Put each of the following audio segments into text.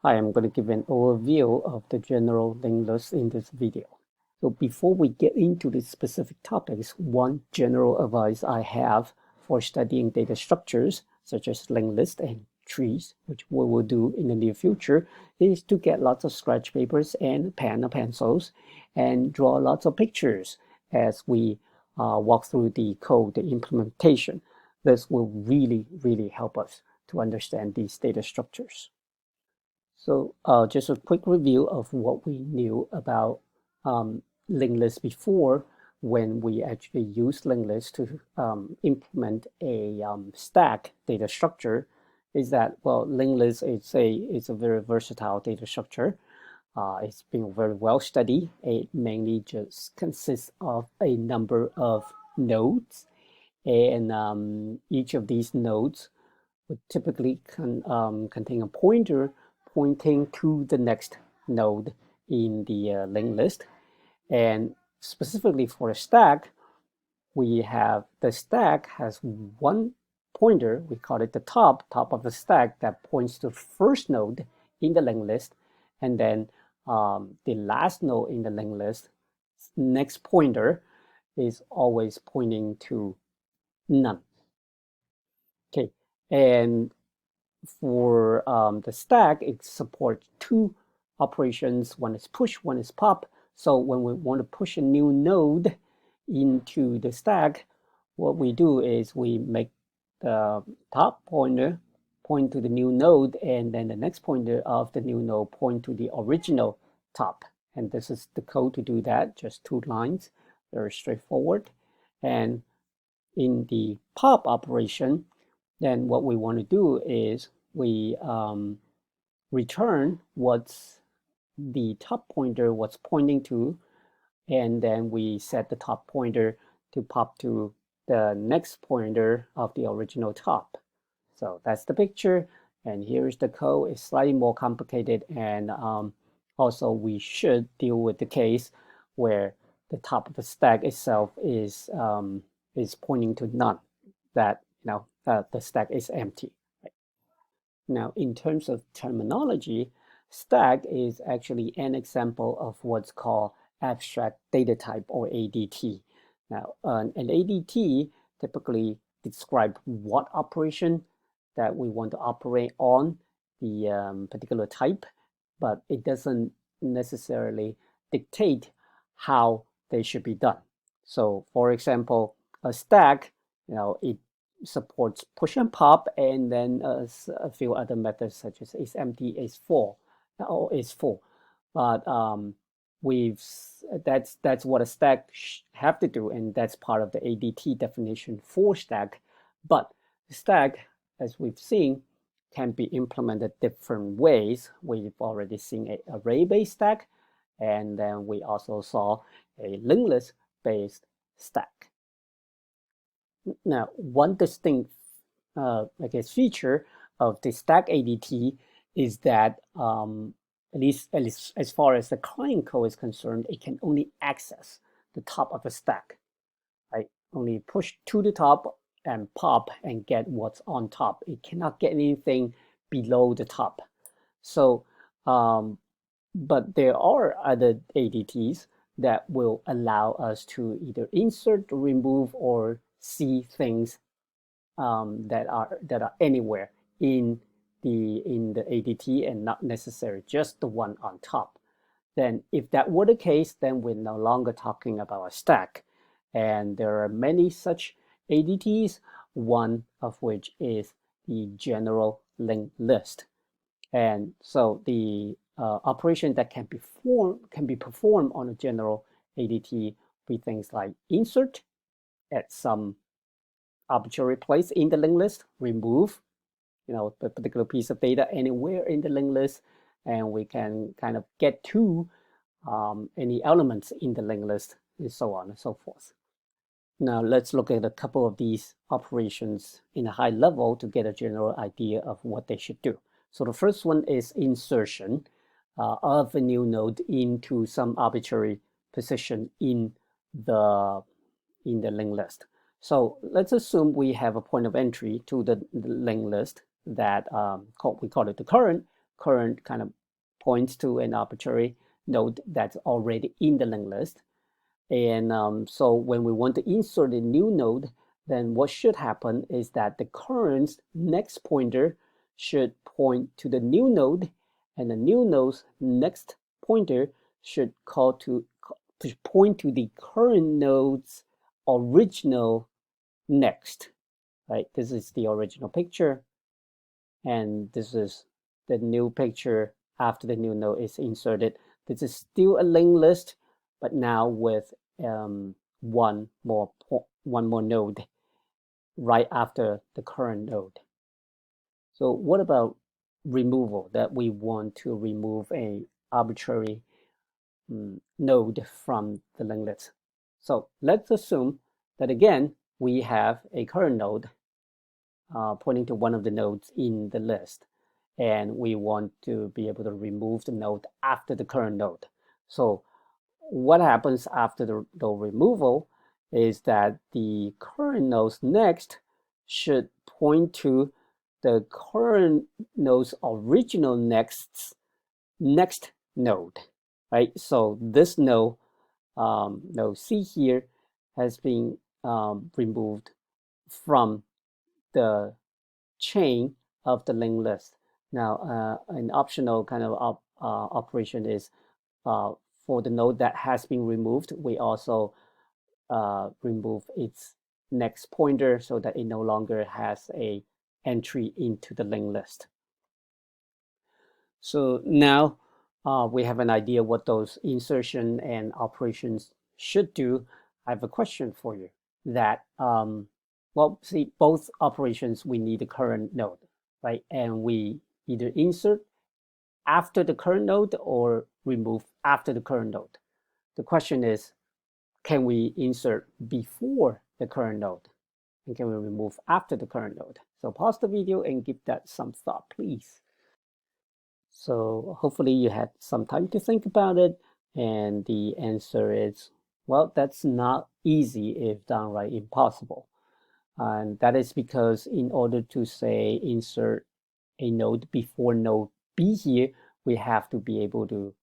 Hi, I'm going to give an overview of the general linked list in this video. So before we get into the specific topics, one general advice I have for studying data structures, such as linked lists and trees, which we will do in the near future, is to get lots of scratch papers and pen or pencils and draw lots of pictures as we walk through the code, the implementation. This will really help us to understand these data structures. So just a quick review of what we knew about linked lists before when we actually use linked lists to implement a stack data structure is that, well, linked list is a very versatile data structure. It's been very well studied. It mainly just consists of a number of nodes, and each of these nodes would typically contain a pointer pointing to the next node in the linked list. And specifically for a stack, we have the stack has one pointer, we call it the top of the stack, that points to the first node in the linked list, and then the last node in the linked list, next pointer is always pointing to none. Okay, and for the stack, it supports two operations. One is push, one is pop. So when we want to push a new node into the stack, what we do is we make the top pointer point to the new node, and then the next pointer of the new node point to the original top. And this is the code to do that, just 2 lines, very straightforward. And in the pop operation, then what we want to do is we return what's the top pointer what's pointing to, and then we set the top pointer to pop to the next pointer of the original top. So that's the picture, and here's the code. It's slightly more complicated, and also we should deal with the case where the top of the stack itself is pointing to none, that the stack is empty. Right? Now, in terms of terminology, stack is actually an example of what's called abstract data type, or ADT. Now, an ADT typically describes what operation that we want to operate on the particular type, but it doesn't necessarily dictate how they should be done. So, for example, a stack, it supports push and pop, and then a few other methods such as is empty, is full, or is full. But that's what a stack have to do, and that's part of the ADT definition for stack. But stack, as we've seen, can be implemented different ways. We've already seen an array-based stack, and then we also saw a linked list-based stack. Now, one distinct, feature of the stack ADT is that at least as far as the client code is concerned, it can only access the top of the stack, right? Only push to the top and pop and get what's on top. It cannot get anything below the top. So, but there are other ADTs that will allow us to either insert, remove, or see things that are anywhere in the ADT, and not necessarily just the one on top. Then if that were the case, then we're no longer talking about a stack. And there are many such ADTs, one of which is the general linked list. And so the operation that can be performed on a general ADT be things like insert at some arbitrary place in the linked list, remove the particular piece of data anywhere in the linked list, and we can kind of get to any elements in the linked list, and so on and so forth. Now let's look at a couple of these operations in a high level to get a general idea of what they should do. So the first one is insertion of a new node into some arbitrary position in the linked list. So let's assume we have a point of entry to the linked list that we call it the current, current kind of points to an arbitrary node that's already in the linked list. And so when we want to insert a new node, then what should happen is that the current's next pointer should point to the new node, and the new node's next pointer should point to the current node's original next, right? This is the original picture, and this is the new picture after the new node is inserted. This is still a linked list, but now with one more node right after the current node. So what about removal? That we want to remove a arbitrary node from the linked list. So let's assume that again we have a current node pointing to one of the nodes in the list, and we want to be able to remove the node after the current node. So what happens after the removal is that the current node's next should point to the current node's original next node, right? So this node, node C here, has been removed from the chain of the linked list. Now, an optional kind of operation is for the node that has been removed, we also remove its next pointer so that it no longer has a entry into the linked list. So now we have an idea what those insertion and operations should do. I have a question for you that, well, see, both operations, we need the current node, right? And we either insert after the current node or remove after the current node. The question is, can we insert before the current node? And can we remove after the current node? So pause the video and give that some thought, please. So hopefully you had some time to think about it. And the answer is, well, that's not easy if downright impossible. And that is because in order to say insert a node before node B here, we have to be able to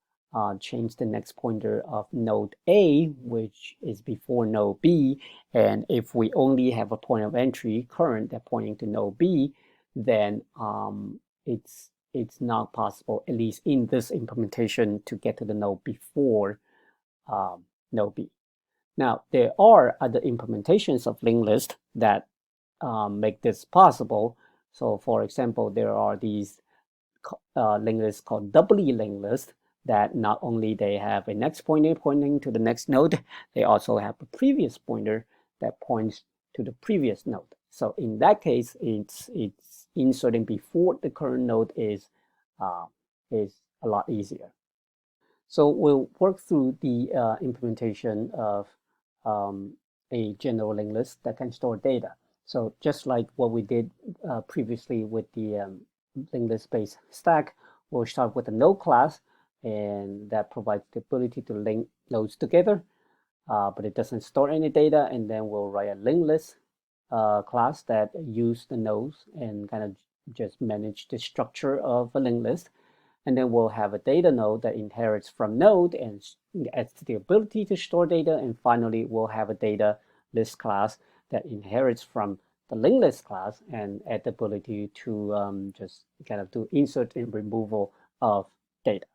change the next pointer of node A, which is before node B. And if we only have a point of entry current that pointing to node B, then it's not possible, at least in this implementation, to get to the node before node B. Now, there are other implementations of linked list that make this possible. So for example, there are these linked lists called doubly linked list that not only they have a next pointer pointing to the next node, they also have a previous pointer that points to the previous node. So in that case, it's inserting before the current node is a lot easier. So we'll work through the implementation of a general linked list that can store data. So just like what we did previously with the linked list based stack, we'll start with a node class, and that provides the ability to link nodes together, but it doesn't store any data. And then we'll write a linked list class that use the nodes and kind of just manage the structure of a linked list. And then we'll have a data node that inherits from node and adds the ability to store data. And finally, we'll have a data list class that inherits from the linked list class and add the ability to just kind of do insert and removal of data.